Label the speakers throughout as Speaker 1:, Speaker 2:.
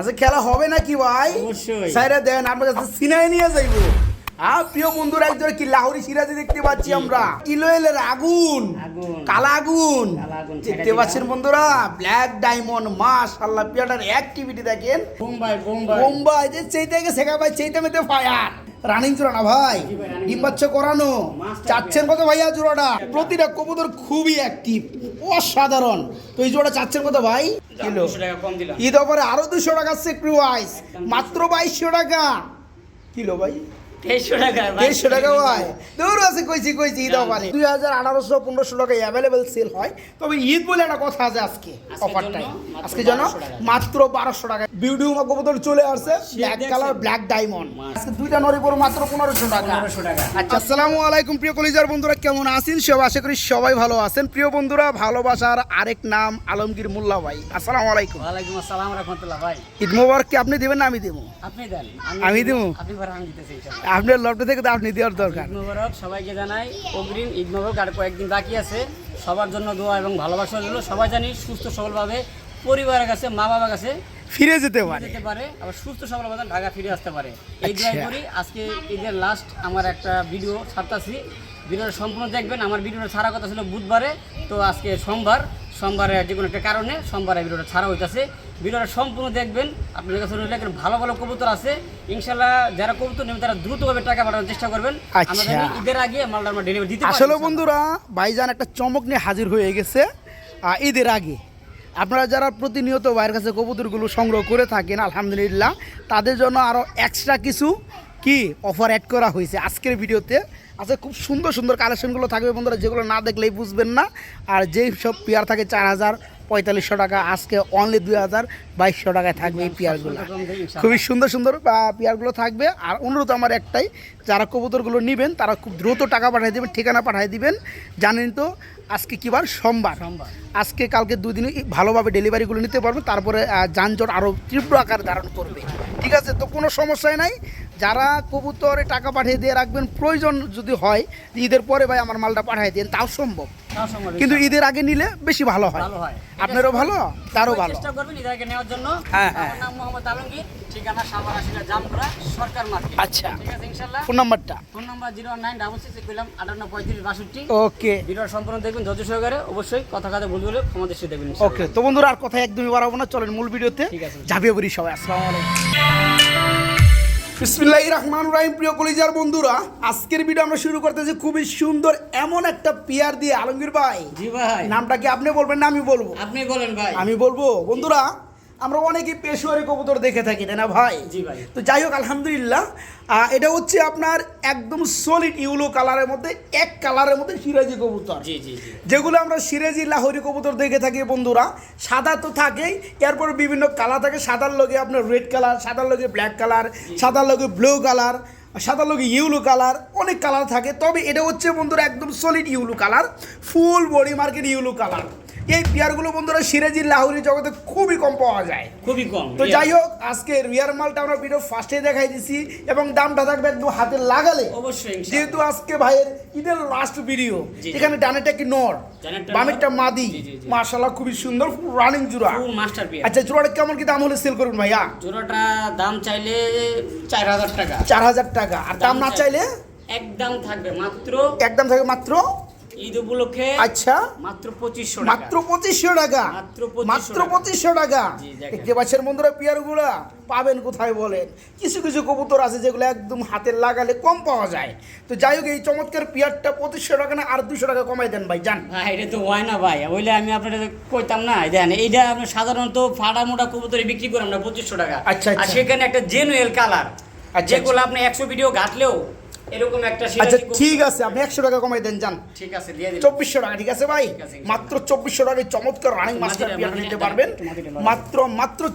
Speaker 1: আচ্ছা খেলা হবে নাকি ভাই?
Speaker 2: অবশ্যই।
Speaker 1: স্যারে দেন আপনার কাছে সিনাই নিয়ে যাইবো। প্রিয় বন্ধুরা একজন কি লাহোরি সিরাজি দেখতে পাচ্ছি আমরা। কিলোয়েলের আগুন, কালা আগুন দেখতে পাচ্ছেন বন্ধুরা। ব্ল্যাক ডায়মন্ড, মাশাআল্লাহ পিয়াটার অ্যাক্টিভিটি দেখেন। বোম্বাই যে চেইতে গেছে ভাই, চেইতে মেতে ফায়ার। রানিং জোড়া না ভাই, ডিম বাচ্চা করানো। চাচ্ছেন কত ভাইয়া জোড়াটা? প্রতিটা কবুতর খুবই অ্যাক্টিভ, অসাধারণ। তো এই জোড়া চাচ্ছেন কত ভাই? কিলো ঈদ অফারে আরো 200 টাকা স্যাক্রিফাইস, মাত্র 2200 টাকা কিলো ভাই। 2300 টাকা ভাই, দৌড় আছে কইছি ঈদ অফারে 2800-1500 টাকায় অ্যাভেলেবেল সেল হয়। তবে ঈদ বলে একটা কথা আছে আজকে অফারটাই, আজকে জন্য মাত্র 1200 টাকা। বিউটিফুল কবুতর চলে আসছে, ব্ল্যাক কালার, ব্ল্যাক ডায়মন্ড। আজকে দুইটা নরিপুর মাত্র 1500 টাকা। আচ্ছা, আসসালামু আলাইকুম প্রিয় কলিজার বন্ধুরা, কেমন আছেন সব? আশা করি সবাই ভালো আছেন। প্রিয় বন্ধুরা, ভালোবাসার আরেক নাম আলমগীর মোল্লা ভাই। আসসালামু আলাইকুম।
Speaker 2: ওয়ালাইকুম আসসালাম রাহমাতুল্লাহ। ভাই
Speaker 1: ঈদ মোবারক কি আপনি দিবেন না আমি দেবো?
Speaker 2: আপনি দেন।
Speaker 1: আমি দেবো?
Speaker 2: আপনি বারান দিতেছেন ইনশাআল্লাহ।
Speaker 1: আপনার লবটা থেকে তো আপনি দেওয়ার দরকার।
Speaker 2: ঈদ মোবারক সবাইকে জানাই, অগ্রিম ঈদ মোবারক। আর কয়েকদিন বাকি আছে, সবার জন্য দোয়া এবং ভালোবাসা রইল। সবাই জানি সুস্থ সবলভাবে পরিবারের কাছে, মা বাবার কাছে
Speaker 1: ফিরে যেতে
Speaker 2: পারে, আবার সুস্থ সবলভাবে ঢাকা ফিরে আসতে পারে, এই দোয়াই করি। আজকে ঈদের লাস্ট আমার একটা ভিডিও ছাড়তাছি, ভিডিওটা সম্পূর্ণ দেখবেন। আমার ভিডিওটা ছাড়া কথা ছিল বুধবারে, তো আজকে সোমবারে যে কোনো একটা কারণে সোমবারে ভিডিওটা ছাড়া হইতাছে। ভিডিওটা সম্পূর্ণ দেখবেন। আপনাদের কাছে রইল, ভালো ভালো কবুতর আছে ইনশাল্লাহ। যারা কবুতর নেবেন তারা দ্রুতভাবে টাকা পাঠানোর চেষ্টা করবেন। আমরা জানি ঈদের আগে মালটা আমরা ডেলিভারি দিতে পারি।
Speaker 1: আসলে বন্ধুরা, ভাইজান একটা চমক নিয়ে হাজির হয়ে গেছে ঈদের আগে। আপনারা যারা প্রতিনিয়ত ভাইয়ের কাছে কবুতরগুলো সংগ্রহ করে থাকেন, আলহামদুলিল্লাহ তাদের জন্য আরও এক্সট্রা কিছু কি অফার অ্যাড করা হয়েছে আজকের ভিডিওতে। আচ্ছা, খুব সুন্দর সুন্দর কালেকশনগুলো থাকবে বন্ধুরা, যেগুলো না দেখলেই বুঝবেন না। আর যেই সব পেয়ার থাকে 4000-4500 টাকা, আজকে অনলি 2200 টাকায় থাকবে এই পেয়ারগুলো। খুবই সুন্দর সুন্দর পেয়ারগুলো থাকবে। আর অনুরোধ আমার একটাই, যারা কবুতরগুলো নেবেন তারা খুব দ্রুত টাকা পাঠিয়ে দেবেন, ঠিকানা পাঠিয়ে দিবেন। জানেন তো আজকে কি বার? সোমবার। আজকে কালকে 2 দিনই ভালোভাবে ডেলিভারিগুলো নিতে পারবেন। তারপরে যানজট আরও তীব্র আকার ধারণ করবে, ঠিক আছে? তো কোনো সমস্যাই নাই। যারা কবুতরে টাকা পাঠিয়ে দিয়ে রাখবেন, প্রয়োজন যদি হয় ঈদের পরে ভাই আমার মালটা পাঠিয়ে দেন, তাও সম্ভব। কিন্তু ঈদের আগে নিলে বেশি ভালো হয়, আপনারও ভালো, তারও ভালো।
Speaker 2: চেষ্টা করবেন ঈদের আগে নেওয়ার জন্য।
Speaker 1: হ্যাঁ,
Speaker 2: আমার নাম মোহাম্মদ আলমগীর, ঠিকানা সাভার আসিলা জামপুরা সরকার মার্কেট।
Speaker 1: আচ্ছা,
Speaker 2: ঠিক আছে ইনশাআল্লাহ।
Speaker 1: ফোন নাম্বারটা?
Speaker 2: ফোন নাম্বার 09666 কইলাম 583562।
Speaker 1: ওকে,
Speaker 2: ভিডিও সম্পূর্ণ দেখবেন ধৈর্য সহকারে। অবশ্যই কথা ভুল বলে আমাদের সাথে দেখবেন।
Speaker 1: ওকে, তো বন্ধুরা আর কথা একদমই বাড়াবো না, চলেন মূল ভিডিওতে ঝাঁপিয়ে পড়ি সবাই। আসসালামু আলাইকুম। বিসমিল্লাহির রহমানির রহিম। প্রিয় কলিজার বন্ধুরা, আজকের ভিডিও আমরা শুরু করতেছি খুবই সুন্দর এমন একটা পেয়ার দিয়ে। আলমগীর ভাই,
Speaker 2: জি ভাই,
Speaker 1: নামটা কি আপনি বলবেন না আমি বলবো?
Speaker 2: আপনি বলেন ভাই।
Speaker 1: আমি বলবো। বন্ধুরা, আমরা অনেকেই পেশোয়ারি কবুতর দেখে থাকি, তাই না ভাই?
Speaker 2: জি ভাই।
Speaker 1: তো যাই হোক, আলহামদুলিল্লাহ এটা হচ্ছে আপনার একদম সলিড ইউলো কালারের মধ্যে, এক কালারের মধ্যে সিরাজি কবুতর।
Speaker 2: জি জি জি,
Speaker 1: যেগুলো আমরা সিরাজি লাহোরি কবুতর দেখে থাকি বন্ধুরা। সাদা তো থাকেই, এরপর বিভিন্ন কালার থাকে। সাদার লগে আপনার রেড কালার, সাদার লগে ব্ল্যাক কালার, সাদার লগে ব্লু কালার, সাদা লগে ইউলো কালার, অনেক কালার থাকে। তবে এটা হচ্ছে বন্ধুরা একদম solid yellow colour, full body market yellow colour. এই পেয়ারগুলো বন্ধুরা সিরাজি লাহোরি জগতে খুবই কম পাওয়া যায়,
Speaker 2: খুবই কম।
Speaker 1: তো যাই হোক, আজকে রিয়ার মালটা আমরা ভিডিও ফার্স্টে দেখাই দিছি এবং দামটা থাকবে একদম হাতে লাগালে।
Speaker 2: অবশ্যই,
Speaker 1: যেহেতু আজকে ভাইয়ের ঈদের লাস্ট ভিডিও, এখানে ডানেটা কি নর, বামেরটা মাদি। মাশাআল্লাহ খুবই সুন্দর রানিং জোড়া,
Speaker 2: ফুল মাস্টার পেয়ার।
Speaker 1: আচ্ছা, জোড়াটা কেমন কি দাম হলে সেল করবেন ভাইয়া?
Speaker 2: জোড়াটা দাম চাইলে 4000 টাকা।
Speaker 1: 4000 টাকা। আর দাম না চাইলে
Speaker 2: একদম থাকবে মাত্র,
Speaker 1: একদম থাকবে মাত্র
Speaker 2: ঈদ উপলক্ষে।
Speaker 1: আচ্ছা,
Speaker 2: মাত্র 2500 টাকা।
Speaker 1: মাত্র 2500 টাকা। মাত্র 2500 টাকা। দেখতে পাচ্ছেন বন্ধুরা, পেয়ারগুলো পাবেন কোথায় বলেন? কিছু কিছু কবুতর আছে যেগুলো একদম হাতে লাগালে কম পাওয়া যায়। তো যাই হোক, এই চমৎকার পেয়ারটা 2500 টাকা না আর 200 টাকা কমাই দেন ভাই, জান।
Speaker 2: ভাই এটা তো হয় না ভাই, ওইলে আমি আপনাদের কইতাম না। দেন এইটা আপনি সাধারণত ফাটা মোটা কবুতরে বিক্রি করি আমরা 2500 টাকা।
Speaker 1: আচ্ছা,
Speaker 2: আর সেখানে একটা জেনুয়েল কালার, যেগুলো আপনি 100 ভিডিও ঘাটলেও এরকম একটা।
Speaker 1: আচ্ছা ঠিক আছে, আপনি 100 টাকা কমাই দেন, জান।
Speaker 2: ঠিক আছে, দিয়ে দিন
Speaker 1: 2400 টাকা। ঠিক আছে ভাই, মাত্র 2400 টাকায় চমৎকার রানিং মাস্টার পেয়ার নিতে পারবেন। মাত্র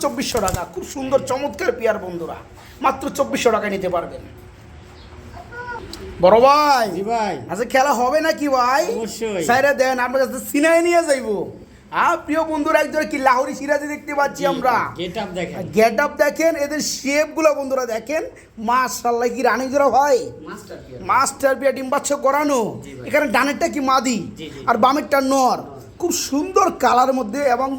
Speaker 1: 2400 টাকা, খুব সুন্দর চমৎকার পেয়ার বন্ধুরা, মাত্র 2400 টাকা নিতে পারবেন। বড় ভাই,
Speaker 2: জি ভাই,
Speaker 1: আচ্ছা খেলা হবে নাকি ভাই?
Speaker 2: অবশ্যই।
Speaker 1: স্যারে দেন আপনার কাছে সিনাই নিয়ে যাইবো। প্রিয় বন্ধুরা একজন কি লাহোরি সিরাজি দেখতে পাচ্ছি আমরা। গেট আপ দেখেন, এদের শেপ গুলো বন্ধুরা দেখেন, মাশাআল্লাহ কি রানিং জোড়া ভাই, মাস্টার পেয়ার, ডিম বাচ্চা করানো। এখানে ডানেরটা কি মাদি আর বামেরটা নর। খুব সুন্দর কালার মধ্যে এবং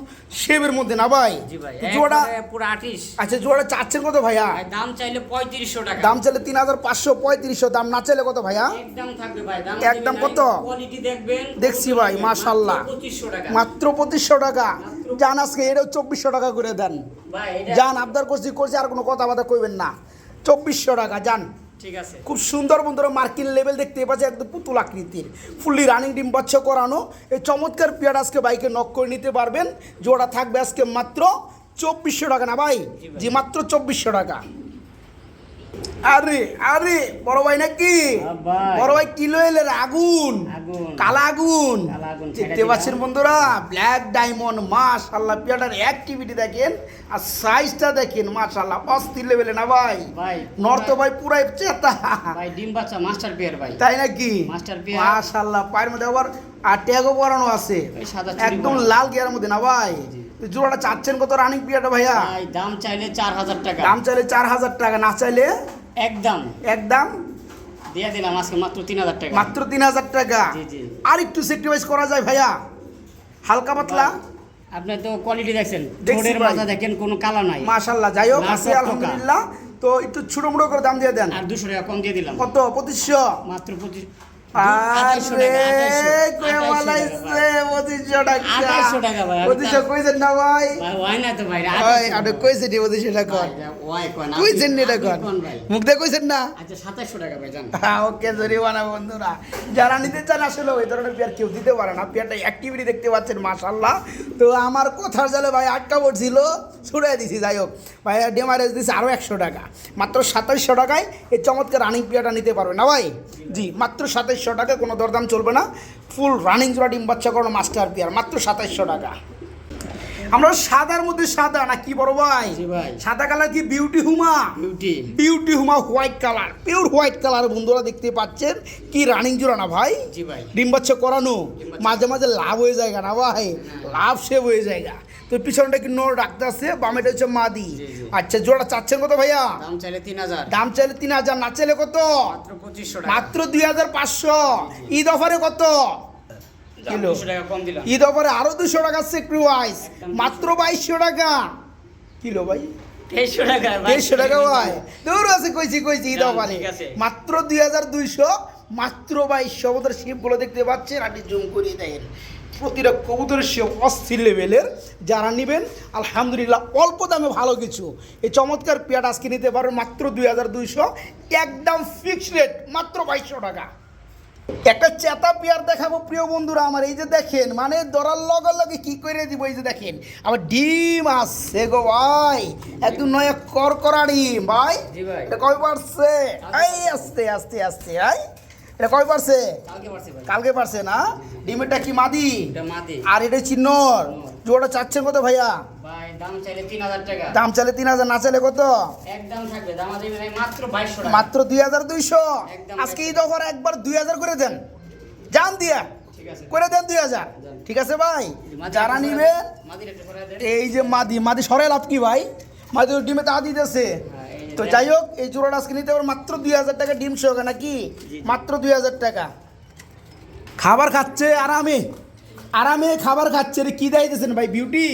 Speaker 1: শেপের মধ্যে না ভাই?
Speaker 2: জি ভাই,
Speaker 1: জোড়া
Speaker 2: পুরো আর্টিস্ট।
Speaker 1: আচ্ছা, জোড়া চাচ্ছেন কত ভাইয়া?
Speaker 2: দাম চাইলে 3500 টাকা।
Speaker 1: দাম চাইলে 3535, দাম না চাইলে কত ভাইয়া?
Speaker 2: একদম থাকবে ভাই, দাম
Speaker 1: একদম কত?
Speaker 2: কোয়ালিটি দেখবেন।
Speaker 1: দেখছি ভাই, মাশাআল্লাহ,
Speaker 2: 2500 টাকা,
Speaker 1: মাত্র 2500 টাকা। জান আজকে এটাও 2400 টাকা করে দেন
Speaker 2: ভাই।
Speaker 1: জান, আবদার করছি আর কোনো কথা বার্তা কইবেন না। 2400 টাকা জান।
Speaker 2: ঠিক আছে।
Speaker 1: খুব সুন্দর বন্ধুরা, মার্কিন লেভেল দেখতে পাচ্ছি, একদম পুতুল আকৃতির, ফুললি রানিং ডিম বাচ্চা করানো এই চমৎকার পেয়ার আজকে বাইকে নক করে নিতে পারবেন। জোড়া থাকবে আজকে মাত্র 2400 টাকা না ভাই? জি, মাত্র 2400 টাকা। আরে আরে বড় ভাই নাকি? বড় ভাই কিলো এলের আগুন, কালা আগুন দেখতে পাচ্ছেন বন্ধুরা, ব্ল্যাক ডায়মন্ড। মাশাআল্লাহ, পেয়ারটার অ্যাক্টিভিটি দেখেন আর সাইজটা দেখেন, মাশাআল্লাহ অস্থির লেভেলে না ভাই? নর তো ভাই পুরাই চেতা
Speaker 2: ভাই, ডিম বাচ্চা মাস্টার পেয়ার ভাই।
Speaker 1: তাই নাকি?
Speaker 2: মাস্টার পেয়ার,
Speaker 1: মাশাআল্লাহ। পায়ের মধ্যে আবার আর ট্যাগও পরানো আছে, একদম লাল গিয়ার মধ্যে না ভাই? জোড়াটা চাচ্ছেন কত রানিং পেয়ারটা ভাইয়া?
Speaker 2: ভাই দাম চাইলে 4000 টাকা।
Speaker 1: দাম চাইলে 4000 টাকা, না চাইলে
Speaker 2: একদম
Speaker 1: একদম
Speaker 2: দিয়ে দিলাম আজকে মাত্র 3000 টাকা।
Speaker 1: মাত্র 3000 টাকা।
Speaker 2: জি জি।
Speaker 1: আর একটু স্যাক্রিফাইস করা যায় ভাইয়া, হালকা পাতলা?
Speaker 2: আপনি তো কোয়ালিটি দেখছেন,
Speaker 1: দেখছি
Speaker 2: ঠোঁটের
Speaker 1: ভাই।
Speaker 2: মাথা দেখেন, কোনো কালা নাই।
Speaker 1: মাশাআল্লাহ, যাই হোক
Speaker 2: না,
Speaker 1: আছে
Speaker 2: সব
Speaker 1: আলহামদুলিল্লাহ। তো একটু ছোট মোটো করে দাম দিয়ে দেন।
Speaker 2: আর 200 টাকা কম দিয়ে দিলাম।
Speaker 1: কত? 2500?
Speaker 2: মাত্র 25।
Speaker 1: আরে কই
Speaker 2: 2800
Speaker 1: বলাইছে 2500 টাকা।
Speaker 2: 2800 টাকা ভাই।
Speaker 1: 2500 কইছেন না ভাই?
Speaker 2: ভাই ওই না তো ভাই,
Speaker 1: ওই আরে কইছেন 2500 টাকা।
Speaker 2: ওই কোন
Speaker 1: কইছেন না টাকা? মুখ দিয়ে কইছেন না?
Speaker 2: আচ্ছা 2700 টাকা ভাই জান।
Speaker 1: হ্যাঁ, ওকে, জরিমানা বন্ধুরা। যারা নিতে চান আসলে ওই ধরনের পেয়ার কেউ দিতে পারে না। পেয়ারটা অ্যাক্টিভিটি দেখতে পাচ্ছেন, মাশাআল্লাহ। তো আমার কথার জালে ভাই আটকা পড়ছিল, ছুড়ে দিছি। যাই হোক ভাই, ডেমারেজ দিছি আরও 100 টাকা। মাত্র 2700 টাকায় এই চমৎকার রানিং পেয়ারটা নিতে পারবে না ভাই? জি, মাত্র 2700 টাকা, কোনো দরদাম চলবে না। ফুল রানিং জোড়া ডিম বাচ্চা করানো মাস্টার পেয়ার, মাত্র 2700 টাকা। আমরা সাদার মধ্যে সাদা না কি বড় ভাই?
Speaker 2: জি ভাই।
Speaker 1: সাদা কালার কি beauty homer? Beauty homer white colour, pure white colour বন্ধুরা দেখতে পাচ্ছেন। কি রানিং জোড়া না ভাই?
Speaker 2: জি ভাই।
Speaker 1: ডিম বাচ্চা করানো, মাঝে মাঝে লাভ হয়ে যায় না ভাই? লাভ সেভ হয়ে যায়। তো পিছনটা কি নোর রাখতে আছে, বামেটা হচ্ছে মাদি। আচ্ছা, জোড়া চাচ্ছেন কত ভাইয়া?
Speaker 2: দাম চাইলে 3000।
Speaker 1: দাম চাইলে 3000, না চাইলে কত?
Speaker 2: মাত্র 2500 টাকা।
Speaker 1: মাত্র 2500। ঈদ অফারে কত কিলো?
Speaker 2: 200 টাকা কম দিলাম।
Speaker 1: ঈদ অফারে আরো 200 টাকা স্যাক্রিফাইস, মাত্র 2200 টাকা কিলো ভাই।
Speaker 2: 2300 টাকা ভাই।
Speaker 1: 2300 টাকা ভাই, দূর আছে কইছি ঈদ অফারে
Speaker 2: ঠিক আছে।
Speaker 1: মাত্র 2200, মাত্র 2200। ওদের শিপগুলো দেখতে পাচ্ছেন, আপনি জুম করে দেন। প্রতিটা কবুতরের শিপ অস্থির লেভেলের। যারা নেবেন আলহামদুলিল্লাহ অল্প দামে ভালো কিছু এই চমৎকার পেয়ারটা আজকে নিতে পারবেন মাত্র 2200, একদম ফিক্সড রেট, মাত্র 2200 টাকা। একটা চেতা পেয়ার দেখাবো প্রিয় বন্ধুরা আমার। এই যে দেখেন, মানে ধরার লগে লগে কি করে দিব, এই যে দেখেন আবার ডিম আসছে গো ভাই, একদম নয়া করকরা ডিম ভাই। এটা কয় পারছে? এই আস্তে আস্তে আস্তে, এই এটা কয় পারছে? কালকে পারছে না? ডিমেরটা কি মাদি? আর এটা চিন্নর। জোড়া চাচ্ছেন কত ভাইয়া?
Speaker 2: ভাই দাম চাইলে 3000 টাকা।
Speaker 1: দাম চাইলে 3000, না চাইলে কত?
Speaker 2: একদম থাকবে, দাম দিবেন মাত্র 2200 টাকা।
Speaker 1: মাত্র 2200। আজকে ঈদ অফার একবার 2000 করে দেন, জান দিয়া করে দেন 2000। ঠিক আছে ভাই, যারা নিবে এই যে মাদি সরাই লাভ কি ভাই? মাদি ডিমে তা দিতেছে। তো যাই হোক, এই জোড়াটা আজকে নিতে পারবেন মাত্র 2000 টাকা, ডিম সহ নাকি? মাত্র 2000 টাকা। খাবার খাচ্ছে আরামে, আরামে খাবার খাচ্ছে রে। কি দিতেছেন ভাই? বিউটি,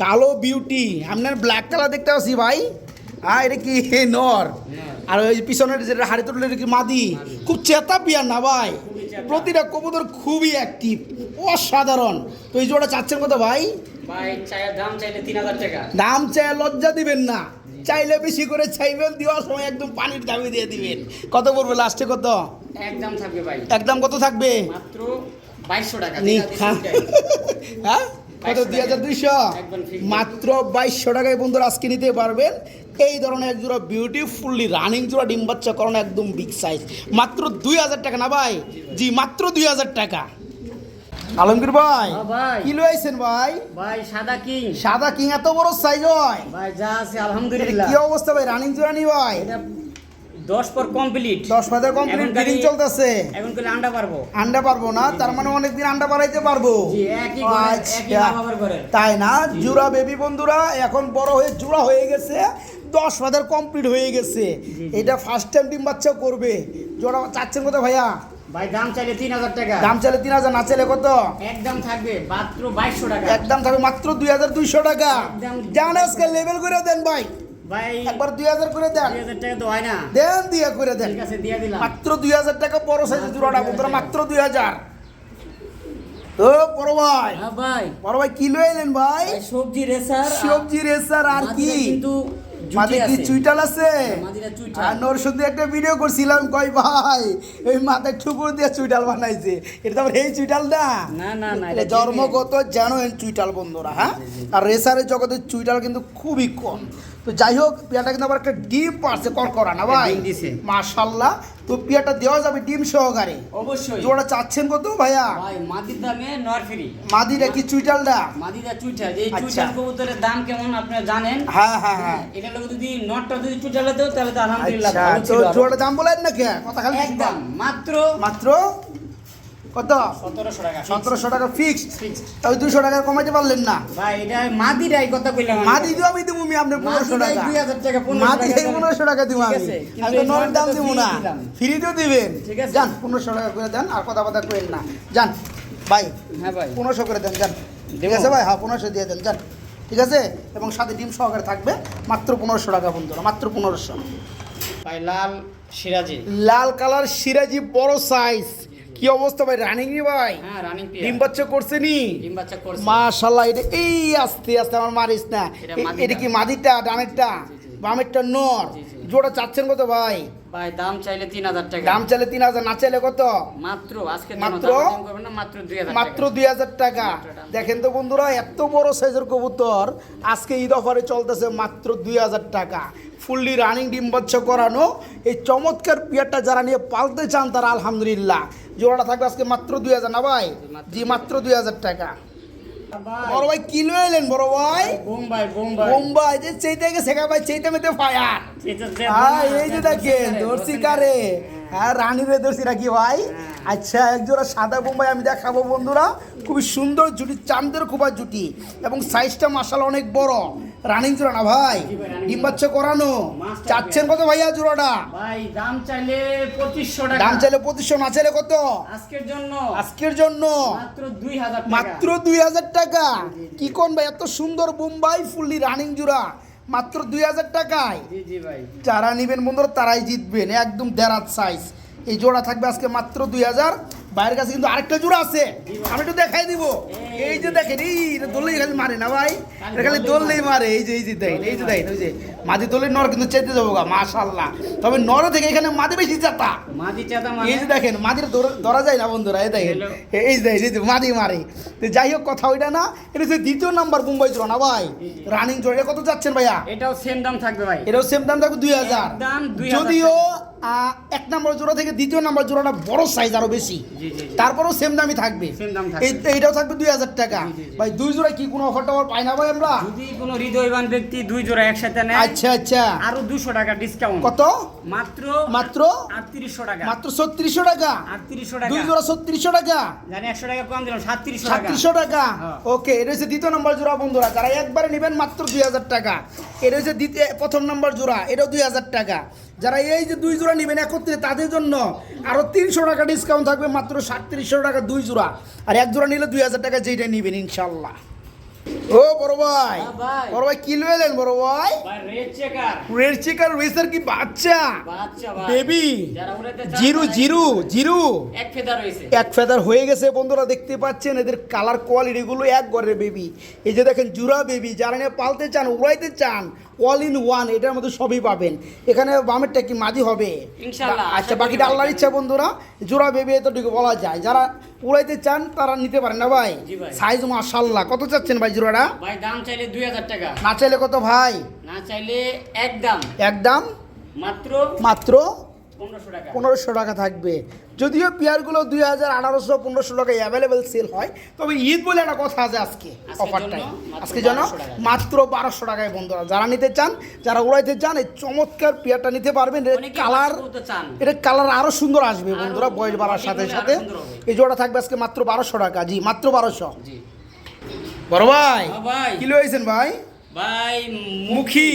Speaker 1: কালো বিউটি। আপনার ব্ল্যাক কালার দেখতে পাচ্ছি ভাই। হ্যাঁ, এটা কি নর? আর ওই পিছনের যেটা হাড়ি তুললে এটা কি মাদি? খুব চেতা পিয়ার না ভাই? প্রতিটা কবুতর খুবই অ্যাক্টিভ, অসাধারণ। তো এই জোড়া চাচ্ছেন কত ভাই?
Speaker 2: দাম চাইলে 3000 টাকা।
Speaker 1: দাম চাই লজ্জা দিবেন না, চাইলে বেশি করে চাইবেন, দেওয়ার সময় একদম পানির দামে দিয়ে দিবেন। কত পড়বে লাস্টে? কত
Speaker 2: একদম থাকবে ভাই?
Speaker 1: একদম কত থাকবে?
Speaker 2: মাত্র 2200 টাকা।
Speaker 1: হ্যাঁ, কত? 2200। মাত্র 2200 টাকায় বন্ধুরা আজকে নিতে পারবেন এই ধরনের এক জোড়া বিউটিফুলি রানিং জোড়া ডিম বাচ্চা করানো, একদম বিগ সাইজ। মাত্র 2000 টাকা না ভাই? জি, মাত্র 2000 টাকা। আলমগীর ভাই কি লইছেন ভাই?
Speaker 2: ভাই সাদা কিং।
Speaker 1: সাদা কিং এত বড় সাইজ হয়
Speaker 2: ভাই? যা আছে আলহামদুলিল্লাহ।
Speaker 1: কি অবস্থা ভাই? রানিং জোড়া নি ভাই?
Speaker 2: 10 পর কমপ্লিট,
Speaker 1: 10 পাতা কমপ্লিট, ব্রিডিং চলতেছে।
Speaker 2: এখন কইলে আন্ডা পারবো?
Speaker 1: আন্ডা পারবো না, তার মানে অনেক দিন আন্ডা বাড়াইতে পারবো।
Speaker 2: জি, একই বাবার ঘরে।
Speaker 1: তাই না? জোড়া বেবি বন্ধুরা এখন বড় হয়ে জোড়া হয়ে গেছে, 10 পাতার কমপ্লিট হয়ে গেছে। এটা ফার্স্ট টাইম ডিম বাচ্চা করবে। জোড়া চাচ্ছেন কত ভাইয়া?
Speaker 2: ভাই দাম চাইলে 3000 টাকা।
Speaker 1: দাম চাইলে 3000, না চাইলে কত?
Speaker 2: একদম থাকবে মাত্র 2200 টাকা।
Speaker 1: একদম থাকবে মাত্র 2200 টাকা।
Speaker 2: একদম।
Speaker 1: জান আজকে লেভেল করে দেন ভাই,
Speaker 2: ভাই
Speaker 1: একবার 2000 করে দেন।
Speaker 2: 2000 টাকা তো হয় না।
Speaker 1: দেন দিয়ে করে দেন,
Speaker 2: ঠিক আছে দিয়ে দিলাম।
Speaker 1: মাত্র 2000 টাকা বড় সাইজের জোড়াটা বন্ধুরা, মাত্র 2000। ও বড় ভাই,
Speaker 2: হ্যাঁ ভাই,
Speaker 1: বড় ভাই কি লয়ে এলেন ভাই?
Speaker 2: ভাই সবজি রেসার।
Speaker 1: সবজি রেসার আর কি?
Speaker 2: মাদিরা কিন্তু
Speaker 1: মাঝে কি চুইটাল আছে?
Speaker 2: মাদিরা চুইটাল।
Speaker 1: আর নরসিংদী একটা ভিডিও করছিলাম, কই ভাই এই মাথায় ঠুকুর দিয়ে চুইটাল বানাইছে, এটা তো আবার এই চুইটাল না।
Speaker 2: না না না,
Speaker 1: এটা জন্মগত জানো এই চুইটাল বন্ধুরা, হ্যাঁ। আর রেসারের জগতে চুইটাল কিন্তু খুবই কম। তো যাই হোক, পেয়াটা কিন্তু আবার একটা ডিম পারছে করকরা না ভাই,
Speaker 2: ডিম দিছে।
Speaker 1: মাশাআল্লাহ। তো পেয়াটা দেওয়া যাবে ডিম সহকারে।
Speaker 2: অবশ্যই।
Speaker 1: জোড়া চাচ্ছেন কত ভাইয়া?
Speaker 2: ভাই মাদির দামে নর ফ্রি।
Speaker 1: মাদিটা কি চুইটালটা?
Speaker 2: মাদিরা চুইটাল। এই
Speaker 1: আচ্ছা।
Speaker 2: চুইটাল কবুতরের দাম কেমন আপনারা জানেন?
Speaker 1: হ্যাঁ হ্যাঁ হ্যাঁ।
Speaker 2: এটা লোক যদি নটটা যদি চুইটালে দেও তাহলে তো আলহামদুলিল্লাহ
Speaker 1: আচ্ছা,
Speaker 2: ভালো
Speaker 1: তো
Speaker 2: ছিল।
Speaker 1: জোড়া দাম বলেন না কে কথা খালি
Speaker 2: একদম মাত্র
Speaker 1: মাত্র কত?
Speaker 2: 1700 টাকা।
Speaker 1: 1700 টাকা ফিক্সড।
Speaker 2: Fixed।
Speaker 1: ওই 200 টাকা কমাইতে পারলেন না?
Speaker 2: ভাই এটা মাদিরাই কথা কইলাম আমি।
Speaker 1: মাদি দিও আমি দিব, আমি আপনার 1500
Speaker 2: মাদিরাই
Speaker 1: টাকা।
Speaker 2: 2000 টাকা, 1500
Speaker 1: মাদি
Speaker 2: টাকা।
Speaker 1: 1500 টাকা দিব
Speaker 2: ঠিক
Speaker 1: আমি।
Speaker 2: আছে, কিন্তু
Speaker 1: আমি তো
Speaker 2: এই
Speaker 1: নরের দাম
Speaker 2: নরটা
Speaker 1: দিব
Speaker 2: free
Speaker 1: না,
Speaker 2: দিলাম।
Speaker 1: ফ্রিতেও দিবেন।
Speaker 2: ঠিক আছে।
Speaker 1: যান 1500 টাকা করে দেন, আর কথা কইেন না। যান ভাই,
Speaker 2: হ্যাঁ ভাই
Speaker 1: 1500 করে দেন, যান। ঠিক
Speaker 2: দেবো?
Speaker 1: আছে ভাই, হ্যাঁ 1500 দিয়ে দেন, যান। ঠিক আছে, এবং সাথে ডিম সহকারে থাকবে, মাত্র 1500 টাকা বন্ধুরা, মাত্র 1500।
Speaker 2: ভাই লাল সিরাজি।
Speaker 1: লাল কালার সিরাজি বড় সাইজ, কি অবস্থা ভাই? রানিং নি ভাই?
Speaker 2: হ্যাঁ রানিং পিয়া।
Speaker 1: ডিম বাচ্চা করছে নি?
Speaker 2: ডিম বাচ্চা করছে।
Speaker 1: মাশাআল্লাহ। এটা এই আস্তে আস্তে আমার মারিস না,
Speaker 2: এটা মাদিটা।
Speaker 1: এটা কি মাদিটা? ডানেরটা? বামেরটা নর।
Speaker 2: জি, জি।
Speaker 1: জোড়া চাচ্ছেন কত ভাই?
Speaker 2: ভাই দাম চাইলে 3000 টাকা।
Speaker 1: দাম চাইলে 3000, না চাইলে কত?
Speaker 2: মাত্র আজকে
Speaker 1: মাত্র?
Speaker 2: করবেন না, মাত্র 2000
Speaker 1: মাত্র 2000 টাকা। দেখেন তো বন্ধুরা, এত বড় সাইজের কবুতর আজকে ঈদ অফারে চলতেছে মাত্র 2000 টাকা। ফুললি রানিং ডিম বাচ্চা করানো এই চমৎকার পিয়ারটা যারা নিয়ে পালতে চান তারা আলহামদুলিল্লাহ, জোড়াটা থাকবে আজকে মাত্র 2000 না ভাই? জি মাত্র 2000 টাকা। বড় ভাই কি লয়ে এলেন বড় ভাই?
Speaker 2: বোম্বাই
Speaker 1: বোম্বাই যে চাইতে গেছে ভাই, চাইতে মেতে ফায়ার। হ্যাঁ এই যে দেখেন দর্শি কারে, হ্যাঁ রানীরে দর্শি রাখি ভাই। আচ্ছা, এক জোড়া সাদা বোম্বাই আমি দেখাবো বন্ধুরা, খুবই সুন্দর জুটি, চাঁদের খোপা জুটি, এবং সাইজটা মাশাআল্লাহ অনেক বড়। রানিং জোড়া না ভাই? ডিম বাচ্চা করানো। চাচ্ছেন কত ভাইয়া জোড়াটা?
Speaker 2: ভাই দাম চাইলে 2500 টাকা।
Speaker 1: দাম চাইলে 2500, না চাইলে কত?
Speaker 2: আজকের জন্য
Speaker 1: আজকের জন্য
Speaker 2: মাত্র 2000 টাকা।
Speaker 1: মাত্র 2000 টাকা। কি কোন ভাই, এত সুন্দর বোম্বাই ফুললি রানিং জোড়া মাত্র 2000 টাকায়।
Speaker 2: জি জি ভাই।
Speaker 1: যারা নেবেন বন্ধুরা তারাই জিতবেন, একদম দেরাত সাইজ। এই জোড়া থাকবে আজকে মাত্র 2000। বাইরের কাছে কিন্তু আরেকটা জোড়া আছে, আমি একটু দেখাই দিব। এই যে দেখেন, এই এটা দোললেই খালি মারে না ভাই, এটা খালি দোললেই মারে। এই যে দেখেন, এই যে দেখেন, ওই যে মাদি দোলের নর কিন্তু চাইতে যাবো গা মাশাআল্লাহ। তবে নর থেকে এখানে মাদি বেশি চাতা।
Speaker 2: মাদি চাদা
Speaker 1: এই যে দেখেন, মাদির ধরা যায় না বন্ধুরা, এই দেখেন, এই যে দেখেন, এই যে মাদি মারে। তো যাই হোক, কথা ওইটা না, এটা হচ্ছে দ্বিতীয় নাম্বার মুম্বাই জোড়া না ভাই? রানিং জোড়া। এটা কত যাচ্ছেন ভাইয়া?
Speaker 2: এটাও সেম দাম থাকবে ভাই।
Speaker 1: এটাও সেম দাম থাকবে 2000।
Speaker 2: একদম 2000
Speaker 1: যদিও এক নাম্বার জোড়া থেকে দ্বিতীয় নাম্বার জোড়াটা বড় সাইজ আরো বেশি,
Speaker 2: জি জি।
Speaker 1: তারপরেও সেম দামই থাকবে।
Speaker 2: সেম দাম থাকবে।
Speaker 1: এইটাও থাকবে 2000 টাকা।
Speaker 2: জি, জি, জি।
Speaker 1: ভাই দুই জোড়া কি কোনো অফার টফার পাই না ভাই আমরা?
Speaker 2: যদি কোনো হৃদয়বান ব্যক্তি দুই জোড়া একসাথে নেয়,
Speaker 1: আচ্ছা আচ্ছা,
Speaker 2: আরো 200 টাকা ডিসকাউন্ট।
Speaker 1: কত?
Speaker 2: মাত্র
Speaker 1: মাত্র
Speaker 2: 3800 টাকা।
Speaker 1: মাত্র 3600 টাকা।
Speaker 2: 3800 টাকা।
Speaker 1: দুই জোড়া 3600 টাকা।
Speaker 2: জানি 100 টাকা কম দিলাম, 3700 টাকা।
Speaker 1: 3700 টাকা।
Speaker 2: হ্যাঁ।
Speaker 1: ওকে, এটা হচ্ছে দ্বিতীয় নম্বর জোড়া বন্ধুরা, যারা একবারে নেবেন মাত্র 2000 টাকা। এটা হচ্ছে প্রথম নম্বর জোড়া, এটাও 2000 টাকা। যারা এই যে দুই জোড়া নেবেন একত্রে তাদের জন্য আরো 300 টাকা ডিসকাউন্ট থাকবে, মাত্র 3700 টাকা দুই জোড়া। আর এক জোড়া নিলে 2000 টাকা যেটা নেবেন ইনশাল্লাহ। ও বড় ভাই,
Speaker 2: হ্যাঁ ভাই।
Speaker 1: বড় ভাই কি লয়ে এলেন বড় ভাই?
Speaker 2: ভাই রেড চেকার।
Speaker 1: রেড চিকার রেসার কি বাচ্চা?
Speaker 2: বাচ্চা ভাই।
Speaker 1: বেবি
Speaker 2: যারা উড়াতে চান
Speaker 1: জিরু
Speaker 2: তারা
Speaker 1: জিরু জিরু
Speaker 2: এক ফেদা রয়েছে।
Speaker 1: এক ফেদার হয়ে গেছে বন্ধুরা, দেখতে পাচ্ছেন এদের কালার কোয়ালিটিগুলো এক ঘরের বেবি। এই যে দেখেন জুরা বেবি, যারা নিয়ে পালতে চান, উড়াইতে চান, অল ইন ওয়ান, এটার মধ্যে সবই পাবেন। এখানে বামেরটা কি মাদি হবে
Speaker 2: ইনশাআল্লাহ।
Speaker 1: আচ্ছা, বাকিটা আল্লাহর ইচ্ছা বন্ধুরা। জোড়া বেবি এতটুকু বলা যায়, যারা উড়াইতে চান তারা নিতে পারেন না ভাই?
Speaker 2: জি ভাই।
Speaker 1: সাইজ মাশাআল্লাহ। কত চাচ্ছেন ভাই জোড়াটা?
Speaker 2: ভাই দাম চাইলে 2000 টাকা।
Speaker 1: না চাইলে কত ভাই?
Speaker 2: না চাইলে একদম
Speaker 1: একদম
Speaker 2: মাত্র
Speaker 1: মাত্র
Speaker 2: 1500 টাকা।
Speaker 1: 1500 টাকা থাকবে। যদিও পেয়ারগুলো 2000, 1800, 1500 টাকায় অ্যাভেলেবেল সেল হয়, তবে ঈদ বলে একটা কথা আছে আজকে অফারটাই। আজকে জন্য মাত্র 1200 টাকায় বন্ধুরা, যারা নিতে চান, যারা উড়াইতে চান, এই চমৎকার পেয়ারটা নিতে পারবেন। এর
Speaker 2: অনেকে
Speaker 1: কালার,
Speaker 2: বাচ্চা বলতে চান।
Speaker 1: এর কালার আরো সুন্দর আসবে বন্ধুরা বয়স বাড়ার
Speaker 2: body
Speaker 1: সাথে
Speaker 2: গুলো আরো
Speaker 1: সাথে।
Speaker 2: সুন্দর হবে।
Speaker 1: এই জোড়া থাকবে আজকে মাত্র 1200 টাকা। জি মাত্র 1200।
Speaker 2: জি
Speaker 1: বড় ভাই
Speaker 2: হ্যাঁ ভাই।
Speaker 1: কি লইছেন ভাই?
Speaker 2: ভাই
Speaker 1: মুখী,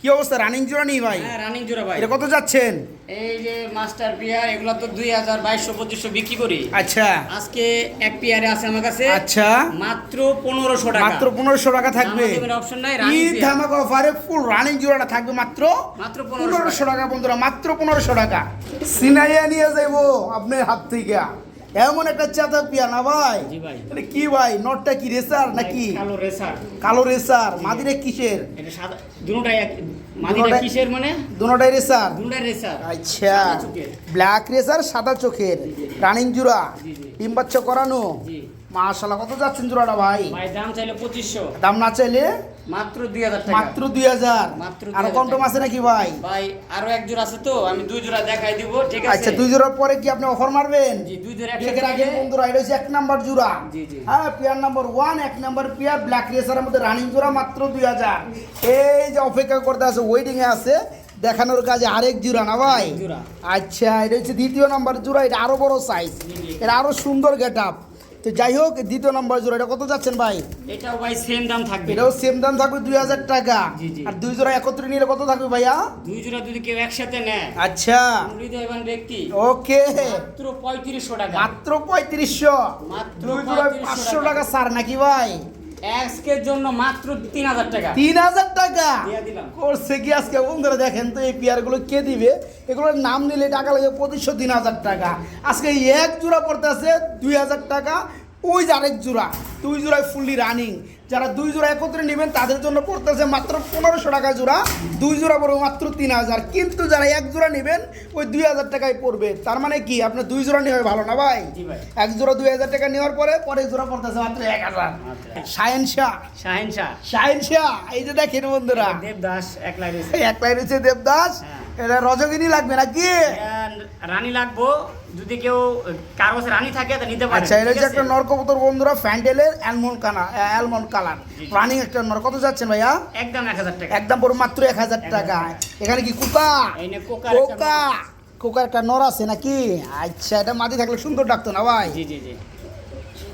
Speaker 1: কি অবস্থা, রানিং জোড়া নেই ভাই?
Speaker 2: হ্যাঁ রানিং জোড়া ভাই।
Speaker 1: এটা কত যাচ্ছেন?
Speaker 2: এই যে মাস্টার পেয়ার এগুলো তো 2000 2200 2500 বিক্রি করি।
Speaker 1: আচ্ছা
Speaker 2: আজকে এক পেয়ারে আছে আমার কাছে
Speaker 1: আচ্ছা
Speaker 2: মাত্র 1500 টাকা।
Speaker 1: মাত্র 1500 টাকা থাকবে।
Speaker 2: অপশন নাই, রানিং
Speaker 1: ঈদ ধামাকা অফারে ফুল রানিং জোড়াটা থাকবে মাত্র
Speaker 2: মাত্র
Speaker 1: 1500 টাকা বন্ধুরা, মাত্র 1500 টাকা। সিনাইয়া নিয়ে যাইবো আপনার হাত থেকে এমন একটা চাতা পিয়া না ভাই?
Speaker 2: জি ভাই।
Speaker 1: এটা কি ভাই, নটটা কি রেসার নাকি?
Speaker 2: কালো রেসার।
Speaker 1: কালো রেসার। মাদিরে কিসের?
Speaker 2: এটা সাদা দুটোটাই এক। মাদিটা কিসের মানে?
Speaker 1: দুটোটাই রেসার।
Speaker 2: দুটোটাই রেসার।
Speaker 1: আচ্ছা
Speaker 2: সাদা চোখের।
Speaker 1: ব্ল্যাক রেসার সাদা চোখের রানিং জোড়া,
Speaker 2: জি, জি।
Speaker 1: ডিম বাচ্চা করানো।
Speaker 2: জি
Speaker 1: মাশাআল্লাহ, কত যাচ্ছেন জোড়াটা ভাই?
Speaker 2: ভাই দাম চাইলে 2500,
Speaker 1: দাম না চাইলে
Speaker 2: মাত্র 2000 টাকা।
Speaker 1: মাত্র 2000।
Speaker 2: মাত্র
Speaker 1: আর
Speaker 2: 2000
Speaker 1: কম টম আছে নাকি ভাই?
Speaker 2: ভাই আরো এক জোড়া আছে তো, আমি দুই জোড়া দেখাই দিব, ঠিক আছে?
Speaker 1: আচ্ছা, দুই জোড়ার পরে কি আপনি অফার মারবেন?
Speaker 2: জি দুই জোড়া
Speaker 1: দেখে
Speaker 2: একসাথে
Speaker 1: রাখেন
Speaker 2: নিলে-
Speaker 1: বন্ধুরা, এটা হচ্ছে 1 নাম্বার জোড়া।
Speaker 2: জি, জি।
Speaker 1: হ্যাঁ, pair number 1, 1 number pair black রেসারের মধ্যে রানিং জোড়া মাত্র 2000। এই যে অপেক্ষা করতে আছে, ওয়েটিং এ আছে দেখানোর কাজে আরেক জোড়া না ভাই?
Speaker 2: আরেক জোড়া।
Speaker 1: আচ্ছা, এটা হচ্ছে দ্বিতীয় নাম্বার জোড়া, এটা আরো বড় সাইজ,
Speaker 2: জি।
Speaker 1: এটা আরো সুন্দর গেটআপ। তো যাই হোক, দ্বিতীয় নাম্বার জোড়া এটা কত যাচ্ছেন ভাই?
Speaker 2: এটাও ভাই সেম দাম থাকবে।
Speaker 1: এটাও সেম দাম থাকবে 2000 টাকা।
Speaker 2: জি, জি।
Speaker 1: আর দুই জোড়া একত্রে নিলে কত থাকবে ভাইয়া?
Speaker 2: দুই জোড়া যদি কেউ একসাথে নেয়,
Speaker 1: আচ্ছা
Speaker 2: হৃদয়বান ব্যক্তি,
Speaker 1: ওকে,
Speaker 2: মাত্র 3500 টাকা।
Speaker 1: মাত্র 3500।
Speaker 2: মাত্র
Speaker 1: দুই জোড়ায় 500 টাকা ছাড় নাকি ভাই?
Speaker 2: আজকের জন্য মাত্র 3000 টাকা
Speaker 1: 3000 টাকা
Speaker 2: দিয়ে দিলাম।
Speaker 1: করছে কি আজকে বন্ধুরা? দেখেন তো এই পেয়ারগুলো কে দিবে? এগুলোর নাম নিলে টাকা লাগে 2500 3000 টাকা। আজকে এক জোড়া পড়তে আছে 2000 টাকা। ওই যে আরেক জোড়া, দুই জোড়ায় ফুললি রানিং। যারা দুই জোড়া একত্রে নেবেন তাদের জন্য পড়তেছে মাত্র 1500 টাকা জোড়া। দুই জোড়া পড়বে মাত্র 3000। কিন্তু যারা এক জোড়া নেবেন ওই 2000 টাকায় পড়বে। তার মানে কি আপনার দুই জোড়া নেওয়া ভালো না ভাই?
Speaker 2: জি ভাই।
Speaker 1: এক জোড়া 2000 টাকা নেওয়ার পরে পরের জোড়া পড়তেছে মাত্র 1000। শাহেন শাহ,
Speaker 2: শাহিন শাহ,
Speaker 1: শাহিন শাহ, এই যে দেখেন বন্ধুরা,
Speaker 2: দেবদাস এক লাইন
Speaker 1: এক লাইন হচ্ছে দেবদাস।
Speaker 2: হ্যাঁ।
Speaker 1: এটা রজকিনী লাগবে নাকি?
Speaker 2: রানী লাগবো, যদি কেউ কারো কাছে রানী থাকে তা নিতে পারে।
Speaker 1: আচ্ছা, এটা হচ্ছে একটা নরকবুতর বন্ধুরা, ফ্যান্ডেলের অ্যালমন্ড কালার রানিং একটা নর। কত যাচ্ছেন ভাইয়া?
Speaker 2: একদম 1000 টাকা।
Speaker 1: একদম পড়বে মাত্র 1000 টাকা। এখানে কি কুকা?
Speaker 2: এই নে কোকার একটা
Speaker 1: কোকা, কোকার একটা নর আছে নাকি? আচ্ছা, এটা মাটি থাকলে সুন্দর ডাকতো না ভাই?
Speaker 2: জি জি জি,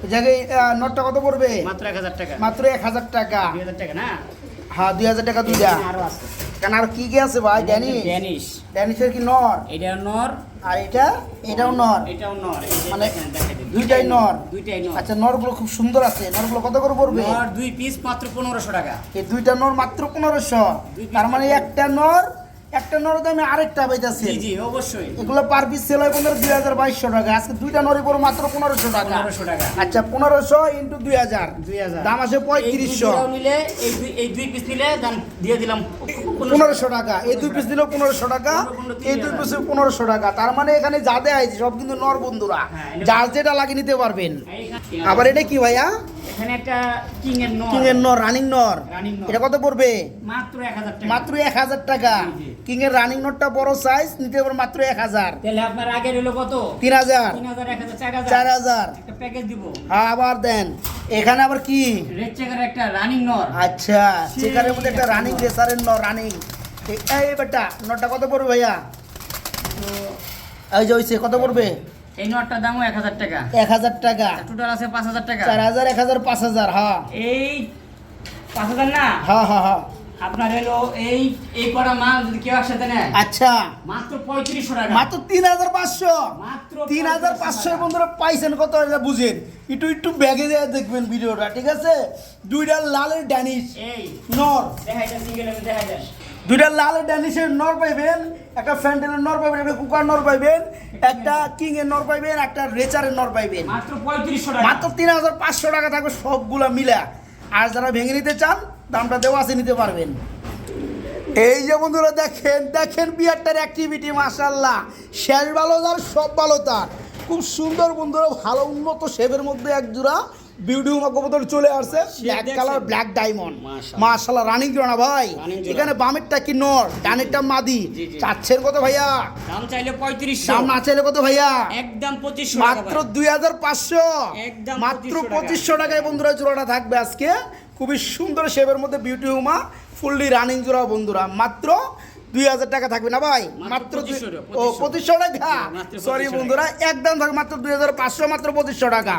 Speaker 1: এই জায়গায় নরটা কত পড়বে?
Speaker 2: মাত্র 1000 টাকা।
Speaker 1: মাত্র 1000 টাকা।
Speaker 2: 2000 টাকা না?
Speaker 1: হ্যাঁ, 2000 টাকা দুইটা।
Speaker 2: আরো আছে।
Speaker 1: কেন আর কি কি আছে ভাই? ড্যানিশ,
Speaker 2: ড্যানিশ,
Speaker 1: ড্যানিশের কি নর?
Speaker 2: এটা নর,
Speaker 1: আর এটাও নর।
Speaker 2: এটাও নর। এই যে
Speaker 1: মানে
Speaker 2: দেখেন, দেখাই দিই।
Speaker 1: দুইটাই নর।
Speaker 2: দুইটাই নর।
Speaker 1: আচ্ছা, নরগুলো খুব সুন্দর আছে। নরগুলো কত করে পড়বে?
Speaker 2: নর দুই পিস মাত্র 1500 টাকা।
Speaker 1: এই দুইটা নর মাত্র 1500।
Speaker 2: দুই piece
Speaker 1: তার মানে
Speaker 2: মাত্র।
Speaker 1: একটা নর দামে আরেকটা পাইতাছে।
Speaker 2: জি জি অবশ্যই।
Speaker 1: এগুলো পার পিস সেল হয় 2200 টাকা। আজকে দুইটা নরই পড়ো মাত্র 1500 টাকা।
Speaker 2: 1500 টাকা।
Speaker 1: আচ্ছা, 1500 ইন্টু 2000,
Speaker 2: 2000
Speaker 1: দাম আসে
Speaker 2: এই দুই
Speaker 1: 3500।
Speaker 2: জোড়াও নিলে এই দুই পিস নিলে দাম দিয়ে দিলাম
Speaker 1: 1500 টাকা। এই দুই পিস দিলেও 1500 টাকা,
Speaker 2: 1500
Speaker 1: এই দুই পিসে 1500 টাকা। তার মানে এখানে যা দেয়া হয়েছে সব কিন্তু নর বন্ধুরা,
Speaker 2: হ্যাঁ,
Speaker 1: যার যেটা লাগিয়ে নিতে পারবেন।
Speaker 2: এইখানে-
Speaker 1: আবার এটা কি ভাইয়া?
Speaker 2: এখানে একটা কিং এর নর,
Speaker 1: কিং এর নর, রানিং নর।
Speaker 2: রানিং নর।
Speaker 1: এটা কত পড়বে?
Speaker 2: মাত্র 1000 টাকা।
Speaker 1: মাত্র 1000 টাকা।
Speaker 2: জি, জি।
Speaker 1: কিং এর রানিং নটটা বড় সাইজ, নিতে পারবেন মাত্র 1000।
Speaker 2: তাহলে আপনার আগে হলো কত?
Speaker 1: 3000,
Speaker 2: 3000, 1000, 4000
Speaker 1: 4000।
Speaker 2: একটা প্যাকেজ দিব।
Speaker 1: আবার দেন। এখানে আবার কি?
Speaker 2: রেড চেকার একটা রানিং নর।
Speaker 1: আচ্ছা, সেখানের মধ্যে একটা রানিং রেসারের নর রানিং। এই বেটা নটটা কত পড়বে ভাইয়া? এই যে হইছে, কত পড়বে?
Speaker 2: এই নটটার দামও 1000 টাকা।
Speaker 1: 1000 টাকা।
Speaker 2: টোটাল আছে 5000 টাকা।
Speaker 1: 4000, 1000, 5000। হ্যাঁ
Speaker 2: এই 5000 না,
Speaker 1: হ্যাঁ হ্যাঁ হ্যাঁ।
Speaker 2: আপনার হলো এই কটা মাল যদি কেউ একসাথে নেয়
Speaker 1: আচ্ছা,
Speaker 2: মাত্র 3500 টাকা।
Speaker 1: মাত্র 3500।
Speaker 2: মাত্র
Speaker 1: 3500 বন্ধুরা পাইছেন। কত এটা বুঝেন, একটু একটু ব্যাগে দিয়ে দেখবেন ভিডিওটা, ঠিক আছে? দুইটা লালের ড্যানিশ
Speaker 2: এই
Speaker 1: নর,
Speaker 2: দেখা যায় সিঙ্গেল আমি দেখা যায়।
Speaker 1: দুইটা লালের ড্যানিশের নর পাইবেন, একটা ফ্যান্ডেলের নর পাইবেন, একটা কুকার নর পাইবেন, একটা কিং এর নর পাইবেন, একটা রেচারের নর পাইবেন।
Speaker 2: মাত্র 3500 টাকা।
Speaker 1: মাত্র 3500 টাকা থাকবে সবগুলা মিলা। আর যারা ভেঙে নিতে চান, দামটা দেওয়া আছে, নিতে পারবেন। এই যে বন্ধুরা দেখেন, দেখেন বিয়ারটার অ্যাক্টিভিটি, মাশাআল্লাহ। শেষ ভালো যার সব ভালো তার। খুব সুন্দর বন্ধুরা, ভালো উন্নত শেপের মধ্যে এক জোড়া বিউটি কবুতর চলে আসছে, ব্ল্যাক কালার, ব্ল্যাক ডায়মন্ড। মাশাআল্লাহ, রানিং জোড়া না ভাই?
Speaker 2: রানিং জোড়া।
Speaker 1: এখানে বামেরটা কি নর, ডানেরটা মাদি।
Speaker 2: জি, জি।
Speaker 1: চাচ্ছেন কত ভাইয়া?
Speaker 2: দাম চাইলে 3500,
Speaker 1: দাম না চাইলে কত ভাইয়া?
Speaker 2: একদম 2500 টাকা।
Speaker 1: মাত্র 2500।
Speaker 2: একদম
Speaker 1: মাত্র
Speaker 2: 2500
Speaker 1: 2500 টাকায় বন্ধুরা জোড়াটা থাকবে আজকে। খুবই সুন্দর শেপের মধ্যে বিউটি হুমা, ফুললি রানিং জোড়া বন্ধুরা। মাত্র 2000 টাকা থাকবে না ভাই?
Speaker 2: মাত্র 2500
Speaker 1: 2500 টাকা।
Speaker 2: মাত্র 2500
Speaker 1: সরি বন্ধুরা, একদম থাকবে মাত্র 2500, মাত্র 2500 টাকা।